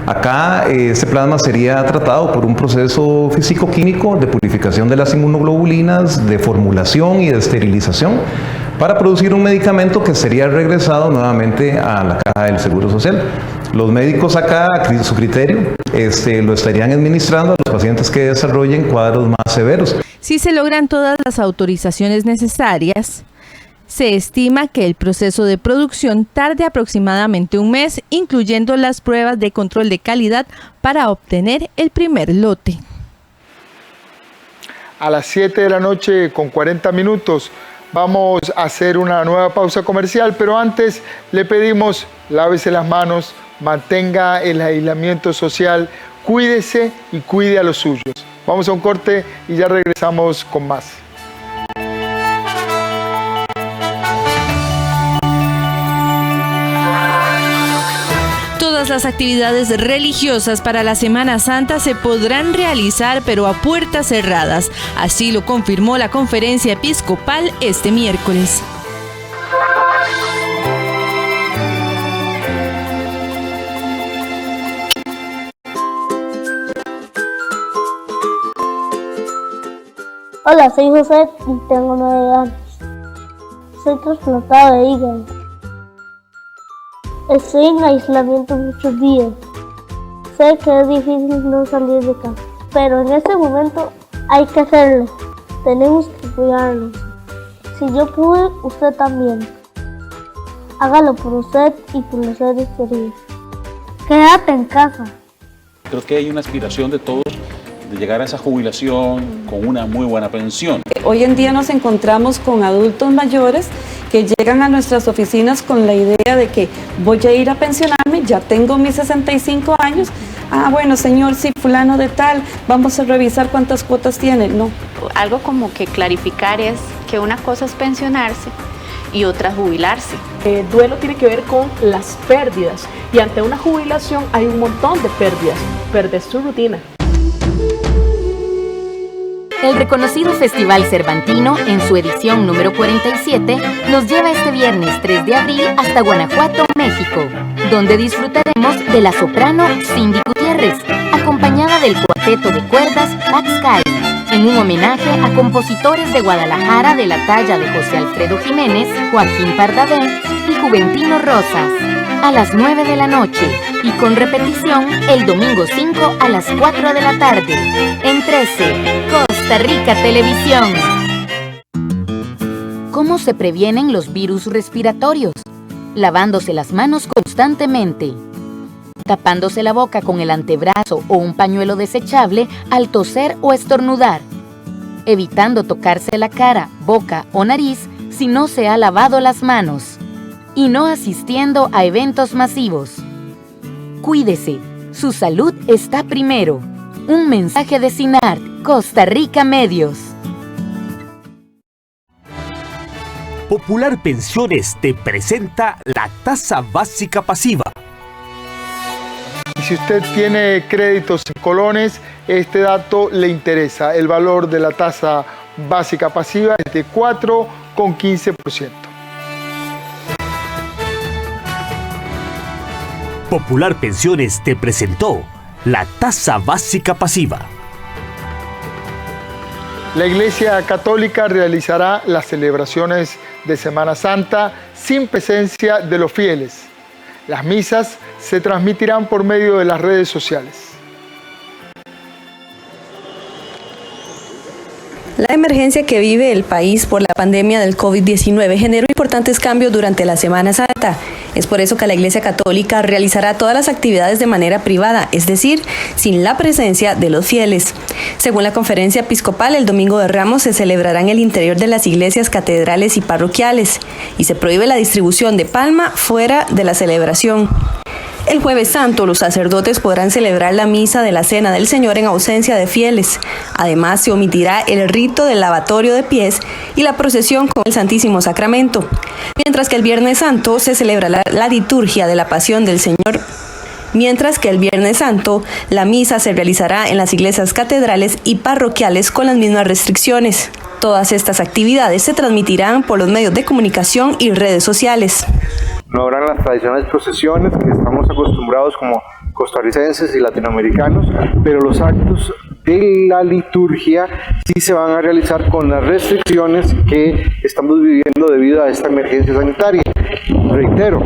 Acá este plasma sería tratado por un proceso físico-químico de purificación de las inmunoglobulinas, de formulación y de esterilización para producir un medicamento que sería regresado nuevamente a la caja del Seguro Social. Los médicos acá, a su criterio, lo estarían administrando a los pacientes que desarrollen cuadros más severos. Si se logran todas las autorizaciones necesarias, se estima que el proceso de producción tarde aproximadamente un mes, incluyendo las pruebas de control de calidad para obtener el primer lote. A las 7 de la noche con 40 minutos vamos a hacer una nueva pausa comercial, pero antes le pedimos lávese las manos, mantenga el aislamiento social, cuídese y cuide a los suyos. Vamos a un corte y ya regresamos con más. Todas las actividades religiosas para la Semana Santa se podrán realizar, pero a puertas cerradas. Así lo confirmó la Conferencia Episcopal este miércoles. Hola, soy José y tengo 9 años. Soy trasplantado de hígado. Estoy en aislamiento muchos días. Sé que es difícil no salir de casa, pero en este momento hay que hacerlo. Tenemos que cuidarnos. Si yo pude, usted también. Hágalo por usted y por los seres queridos. Quédate en casa. Creo que hay una aspiración de todos de llegar a esa jubilación con una muy buena pensión. Hoy en día nos encontramos con adultos mayores que llegan a nuestras oficinas con la idea de que voy a ir a pensionarme, ya tengo mis 65 años, bueno señor, sí, fulano de tal, vamos a revisar cuántas cuotas tiene. No. Algo como que clarificar es que una cosa es pensionarse y otra jubilarse. Duelo tiene que ver con las pérdidas y ante una jubilación hay un montón de pérdidas. Perdes tu rutina. El reconocido Festival Cervantino, en su edición número 47, nos lleva este viernes 3 de abril hasta Guanajuato, México, donde disfrutaremos de la soprano Cindy Gutiérrez, acompañada del cuarteto de cuerdas Back Sky, en un homenaje a compositores de Guadalajara de la talla de José Alfredo Jiménez, Joaquín Pardavé y Juventino Rosas, a las 9 de la noche y con repetición el domingo 5 a las 4 de la tarde, en 13, Costa Rica Televisión. ¿Cómo se previenen los virus respiratorios? Lavándose las manos constantemente, tapándose la boca con el antebrazo o un pañuelo desechable al toser o estornudar, evitando tocarse la cara, boca o nariz si no se ha lavado las manos, y no asistiendo a eventos masivos. Cuídese, su salud está primero. Un mensaje de CINART, Costa Rica Medios. Popular Pensiones te presenta la tasa básica pasiva. Y si usted tiene créditos en colones, este dato le interesa. El valor de la tasa básica pasiva es de 4,15%. Popular Pensiones te presentó la tasa básica pasiva. La Iglesia Católica realizará las celebraciones de Semana Santa sin presencia de los fieles. Las misas se transmitirán por medio de las redes sociales. La emergencia que vive el país por la pandemia del COVID-19 generó importantes cambios durante la Semana Santa. Es por eso que la Iglesia Católica realizará todas las actividades de manera privada, es decir, sin la presencia de los fieles. Según la Conferencia Episcopal, el Domingo de Ramos se celebrará en el interior de las iglesias catedrales y parroquiales y se prohíbe la distribución de palma fuera de la celebración. El Jueves Santo, los sacerdotes podrán celebrar la misa de la Cena del Señor en ausencia de fieles. Además, se omitirá el rito del lavatorio de pies y la procesión con el Santísimo Sacramento. Mientras que el Viernes Santo se celebrará la liturgia de la Pasión del Señor. Mientras que el Viernes Santo, la misa se realizará en las iglesias catedrales y parroquiales con las mismas restricciones. Todas estas actividades se transmitirán por los medios de comunicación y redes sociales. No habrán las tradicionales procesiones que estamos acostumbrados como costarricenses y latinoamericanos, pero los actos de la liturgia sí se van a realizar con las restricciones que estamos viviendo debido a esta emergencia sanitaria. Reitero,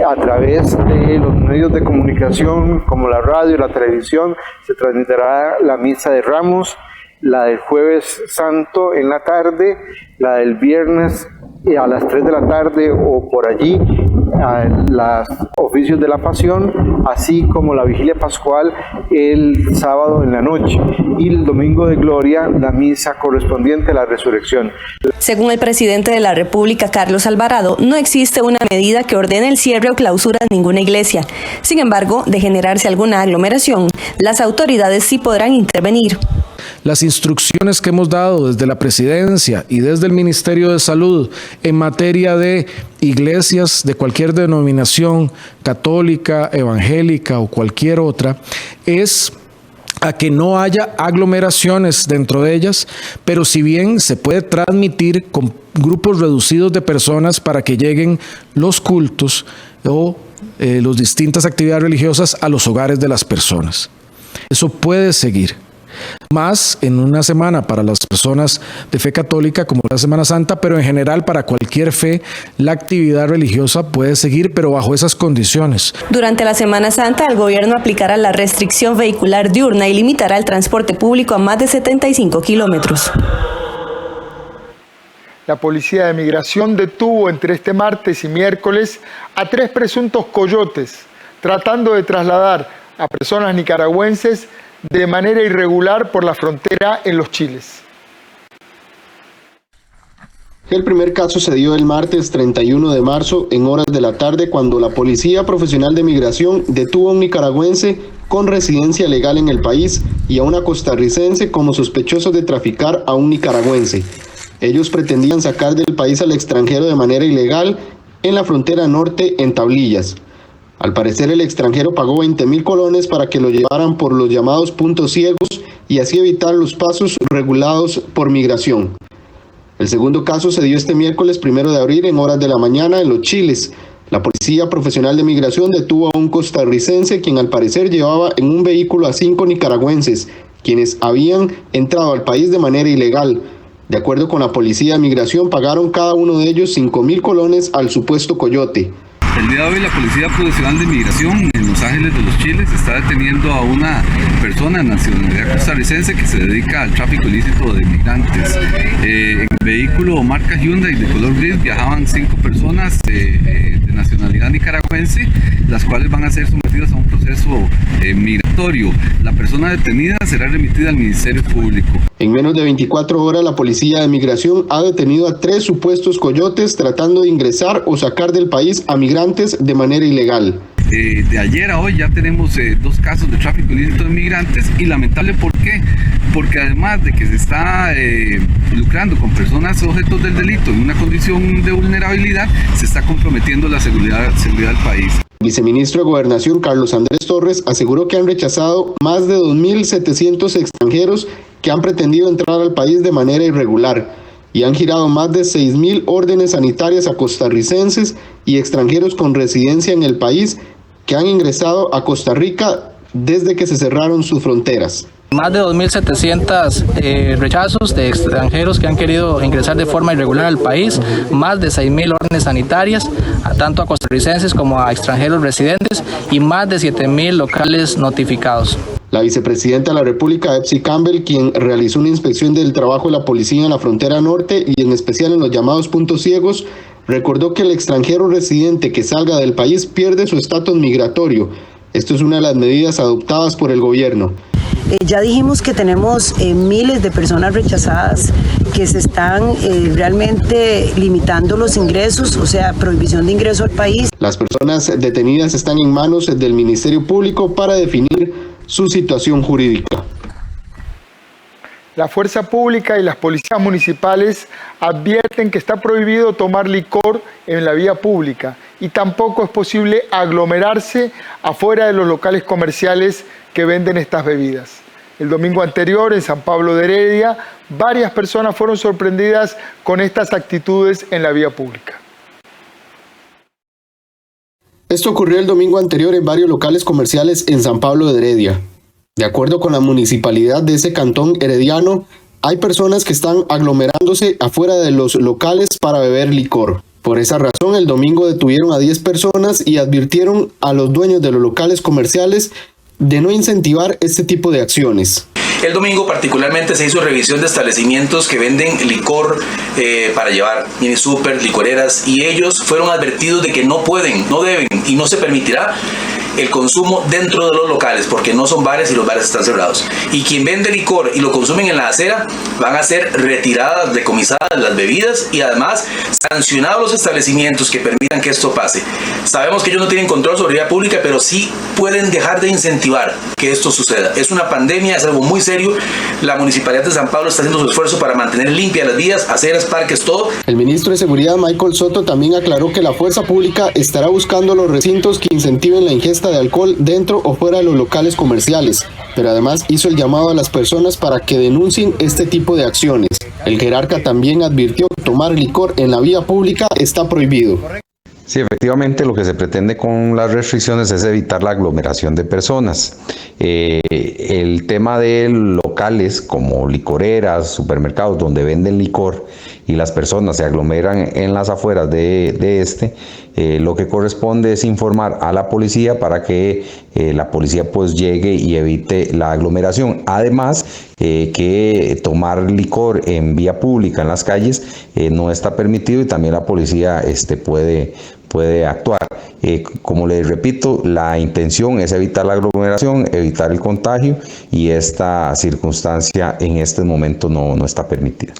a través de los medios de comunicación como la radio y la televisión se transmitirá la misa de Ramos, la del Jueves Santo en la tarde, la del viernes a las 3 de la tarde o por allí, los oficios de la Pasión, así como la Vigilia Pascual el sábado en la noche y el Domingo de Gloria, la misa correspondiente a la Resurrección. Según el presidente de la República, Carlos Alvarado, no existe una medida que ordene el cierre o clausura de ninguna iglesia. Sin embargo, de generarse alguna aglomeración, las autoridades sí podrán intervenir. Las instrucciones que hemos dado desde la Presidencia y desde el Ministerio de Salud en materia de iglesias de cualquier denominación, católica, evangélica o cualquier otra, es a que no haya aglomeraciones dentro de ellas, pero si bien se puede transmitir con grupos reducidos de personas para que lleguen los cultos o las distintas actividades religiosas a los hogares de las personas. Eso puede seguir. Más en una semana para las personas de fe católica como la Semana Santa, pero en general para cualquier fe la actividad religiosa puede seguir, pero bajo esas condiciones. Durante la Semana Santa el gobierno aplicará la restricción vehicular diurna y limitará el transporte público a más de 75 kilómetros. La Policía de Migración detuvo entre este martes y miércoles a 3 presuntos coyotes, tratando de trasladar a personas nicaragüenses de manera irregular por la frontera en Los Chiles. El primer caso se dio el martes 31 de marzo en horas de la tarde cuando la Policía Profesional de Migración detuvo a un nicaragüense con residencia legal en el país y a una costarricense como sospechosos de traficar a un nicaragüense. Ellos pretendían sacar del país al extranjero de manera ilegal en la frontera norte en Tablillas. Al parecer el extranjero pagó 20.000 colones para que lo llevaran por los llamados puntos ciegos y así evitar los pasos regulados por migración. El segundo caso se dio este miércoles 1 de abril en horas de la mañana en Los Chiles. La Policía Profesional de Migración detuvo a un costarricense quien al parecer llevaba en un vehículo a 5 nicaragüenses, quienes habían entrado al país de manera ilegal. De acuerdo con la Policía de Migración, pagaron cada uno de ellos 5.000 colones al supuesto coyote. El día de hoy la Policía Profesional de Migración en Los Ángeles de Los Chiles está deteniendo a una persona de nacionalidad costarricense que se dedica al tráfico ilícito de migrantes. En el vehículo marca Hyundai de color gris viajaban 5 personas de nacionalidad nicaragüense, las cuales van a ser sometidas a un proceso migratorio. La persona detenida será remitida al Ministerio Público. En menos de 24 horas la Policía de Migración ha detenido a 3 supuestos coyotes tratando de ingresar o sacar del país a migrantes de manera ilegal. De ayer a hoy ya tenemos 2 casos de tráfico ilícito de migrantes y lamentable, ¿por qué? Porque además de que se está lucrando con personas objetos del delito en una condición de vulnerabilidad, se está comprometiendo la seguridad del país. El viceministro de Gobernación, Carlos Andrés Torres, aseguró que han rechazado más de 2.700 extranjeros que han pretendido entrar al país de manera irregular y han girado más de 6.000 órdenes sanitarias a costarricenses y extranjeros con residencia en el país que han ingresado a Costa Rica desde que se cerraron sus fronteras. Más de 2.700 rechazos de extranjeros que han querido ingresar de forma irregular al país, más de 6.000 órdenes sanitarias, tanto a costarricenses como a extranjeros residentes, y más de 7.000 locales notificados. La vicepresidenta de la República, Epsi Campbell, quien realizó una inspección del trabajo de la policía en la frontera norte y en especial en los llamados puntos ciegos, recordó que el extranjero residente que salga del país pierde su estatus migratorio. Esto es una de las medidas adoptadas por el gobierno. Ya dijimos que tenemos miles de personas rechazadas, que se están realmente limitando los ingresos, o sea, prohibición de ingreso al país. Las personas detenidas están en manos del Ministerio Público para definir su situación jurídica. La fuerza pública y las policías municipales advierten que está prohibido tomar licor en la vía pública y tampoco es posible aglomerarse afuera de los locales comerciales que venden estas bebidas. El domingo anterior, en San Pablo de Heredia, varias personas fueron sorprendidas con estas actitudes en la vía pública. Esto ocurrió el domingo anterior en varios locales comerciales en San Pablo de Heredia. De acuerdo con la municipalidad de ese cantón herediano, hay personas que están aglomerándose afuera de los locales para beber licor. Por esa razón, el domingo detuvieron a 10 personas y advirtieron a los dueños de los locales comerciales de no incentivar este tipo de acciones. El domingo particularmente se hizo revisión de establecimientos que venden licor para llevar, mini super, licoreras, y ellos fueron advertidos de que no pueden, no deben y no se permitirá el consumo dentro de los locales porque no son bares y los bares están cerrados. Y quien vende licor y lo consumen en la acera van a ser retiradas, decomisadas las bebidas y además sancionados los establecimientos que permitan que esto pase. Sabemos que ellos no tienen control sobre la vía pública, pero sí pueden dejar de incentivar que esto suceda. Es una pandemia, es algo muy serio. La Municipalidad de San Pablo está haciendo su esfuerzo para mantener limpias las vías, aceras, parques, todo. El ministro de Seguridad, Michael Soto, también aclaró que la fuerza pública estará buscando los recintos que incentiven la ingesta de alcohol dentro o fuera de los locales comerciales, pero además hizo el llamado a las personas para que denuncien este tipo de acciones. El jerarca también advirtió que tomar licor en la vía pública está prohibido. Sí, efectivamente lo que se pretende con las restricciones es evitar la aglomeración de personas. El tema de locales como licoreras, supermercados donde venden licor y las personas se aglomeran en las afueras de lo que corresponde es informar a la policía para que la policía pues llegue y evite la aglomeración. Además que tomar licor en vía pública en las calles no está permitido y también la policía puede actuar. Como les repito, la intención es evitar la aglomeración, evitar el contagio y esta circunstancia en este momento no está permitida.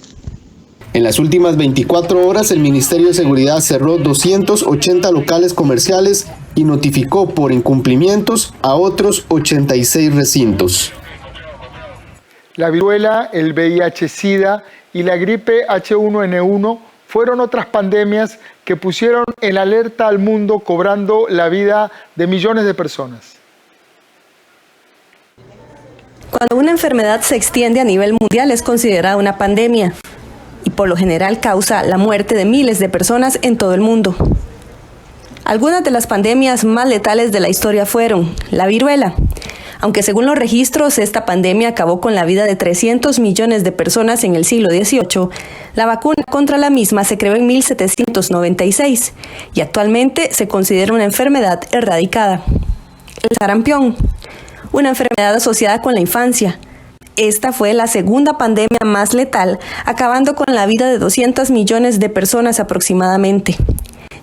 En las últimas 24 horas, el Ministerio de Seguridad cerró 280 locales comerciales y notificó por incumplimientos a otros 86 recintos. La viruela, el VIH-Sida y la gripe H1N1 fueron otras pandemias que pusieron en alerta al mundo, cobrando la vida de millones de personas. Cuando una enfermedad se extiende a nivel mundial es considerada una pandemia y por lo general causa la muerte de miles de personas en todo el mundo. Algunas de las pandemias más letales de la historia fueron la viruela. Aunque según los registros, esta pandemia acabó con la vida de 300 millones de personas en el siglo XVIII, la vacuna contra la misma se creó en 1796 y actualmente se considera una enfermedad erradicada. El sarampión, una enfermedad asociada con la infancia. Esta fue la segunda pandemia más letal, acabando con la vida de 200 millones de personas aproximadamente.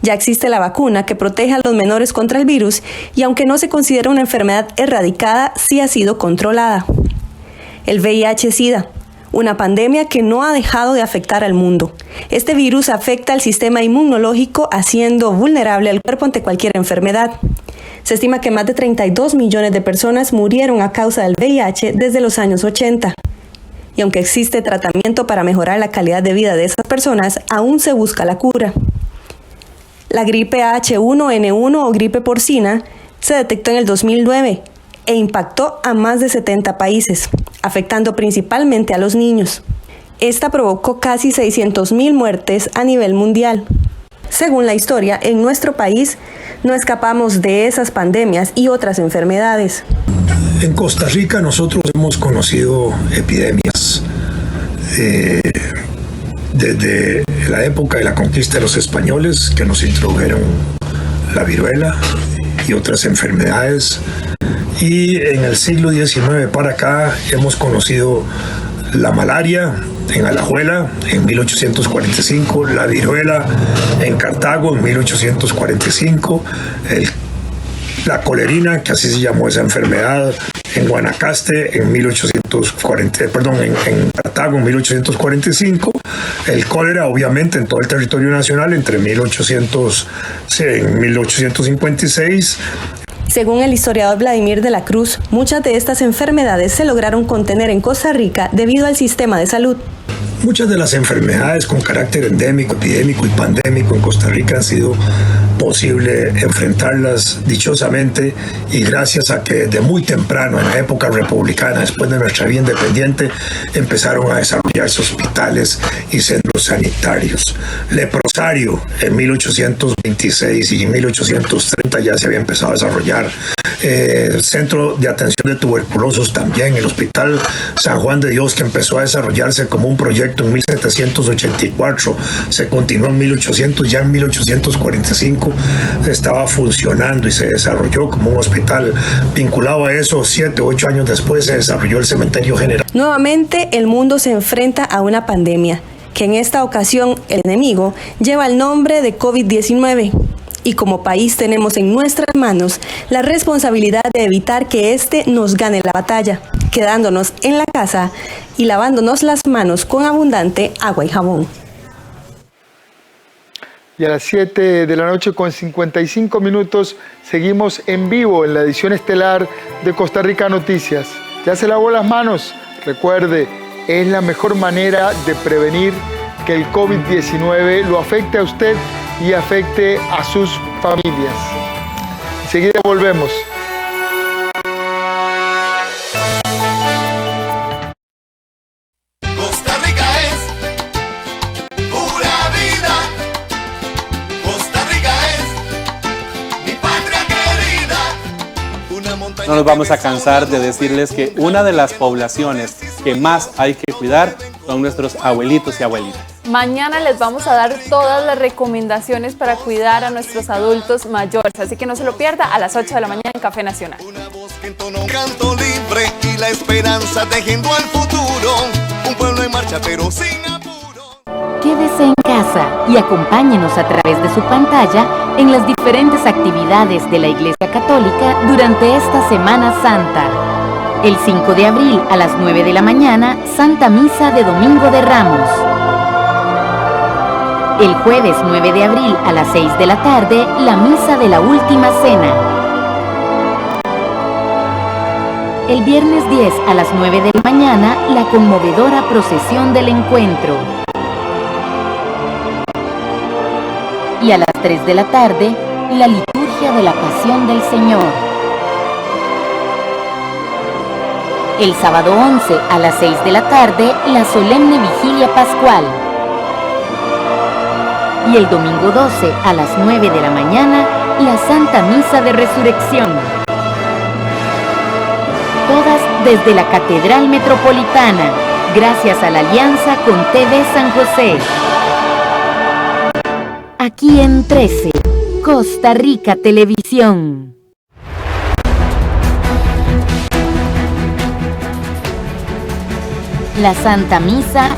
Ya existe la vacuna que protege a los menores contra el virus y aunque no se considera una enfermedad erradicada, sí ha sido controlada. El VIH-Sida, una pandemia que no ha dejado de afectar al mundo. Este virus afecta al sistema inmunológico, haciendo vulnerable al cuerpo ante cualquier enfermedad. Se estima que más de 32 millones de personas murieron a causa del VIH desde los años 80. Y aunque existe tratamiento para mejorar la calidad de vida de esas personas, aún se busca la cura. La gripe H1N1 o gripe porcina se detectó en el 2009 e impactó a más de 70 países, afectando principalmente a los niños. Esta provocó casi 600.000 muertes a nivel mundial. Según la historia, en nuestro país no escapamos de esas pandemias y otras enfermedades. En Costa Rica nosotros hemos conocido epidemias desde la época de la conquista de los españoles, que nos introdujeron la viruela y otras enfermedades, y en el siglo XIX para acá hemos conocido la malaria en Alajuela en 1845, la viruela en Cartago en 1845, la colerina, que así se llamó esa enfermedad, en Guanacaste en Cartago en 1845, el cólera, obviamente, en todo el territorio nacional entre 1856. Según el historiador Vladimir de la Cruz, muchas de estas enfermedades se lograron contener en Costa Rica debido al sistema de salud. Muchas de las enfermedades con carácter endémico, epidémico y pandémico en Costa Rica han sido posible enfrentarlas dichosamente y gracias a que de muy temprano, en la época republicana, después de nuestra vida independiente, empezaron a desarrollarse hospitales y centros sanitarios. Leprosario en 1826 y en 1830 ya se había empezado a desarrollar. Centro de atención de tuberculosos también, el Hospital San Juan de Dios, que empezó a desarrollarse como un proyecto en 1784, se continuó en 1800, ya en 1845 estaba funcionando y se desarrolló como un hospital. Vinculado a eso, 7 o 8 años después se desarrolló el cementerio general. Nuevamente el mundo se enfrenta a una pandemia, que en esta ocasión el enemigo lleva el nombre de COVID-19. Y como país tenemos en nuestras manos la responsabilidad de evitar que éste nos gane la batalla, quedándonos en la casa y lavándonos las manos con abundante agua y jabón. Y a las 7 de la noche con 55 minutos seguimos en vivo en la edición estelar de Costa Rica Noticias. ¿Ya se lavó las manos? Recuerde, es la mejor manera de prevenir que el COVID-19 lo afecte a usted y afecte a sus familias. Enseguida volvemos. Costa Rica es pura vida. Costa Rica es mi patria querida. No nos vamos a cansar de decirles que una de las poblaciones que más hay que cuidar son nuestros abuelitos y abuelitas. Mañana les vamos a dar todas las recomendaciones para cuidar a nuestros adultos mayores, así que no se lo pierda a las 8 de la mañana en Café Nacional. Un canto libre y la esperanza tejiendo al futuro. Un pueblo en marcha pero sin apuro. Quédese en casa y acompáñenos a través de su pantalla en las diferentes actividades de la Iglesia Católica durante esta Semana Santa. El 5 de abril a las 9 de la mañana, Santa Misa de Domingo de Ramos. El jueves 9 de abril a las 6 de la tarde, la Misa de la Última Cena. El viernes 10 a las 9 de la mañana, la conmovedora procesión del encuentro. Y a las 3 de la tarde, la liturgia de la Pasión del Señor. El sábado 11 a las 6 de la tarde, la solemne vigilia pascual. Y el domingo 12 a las 9 de la mañana, la Santa Misa de Resurrección. Todas desde la Catedral Metropolitana, gracias a la alianza con TV San José. Aquí en 13, Costa Rica Televisión. La Santa Misa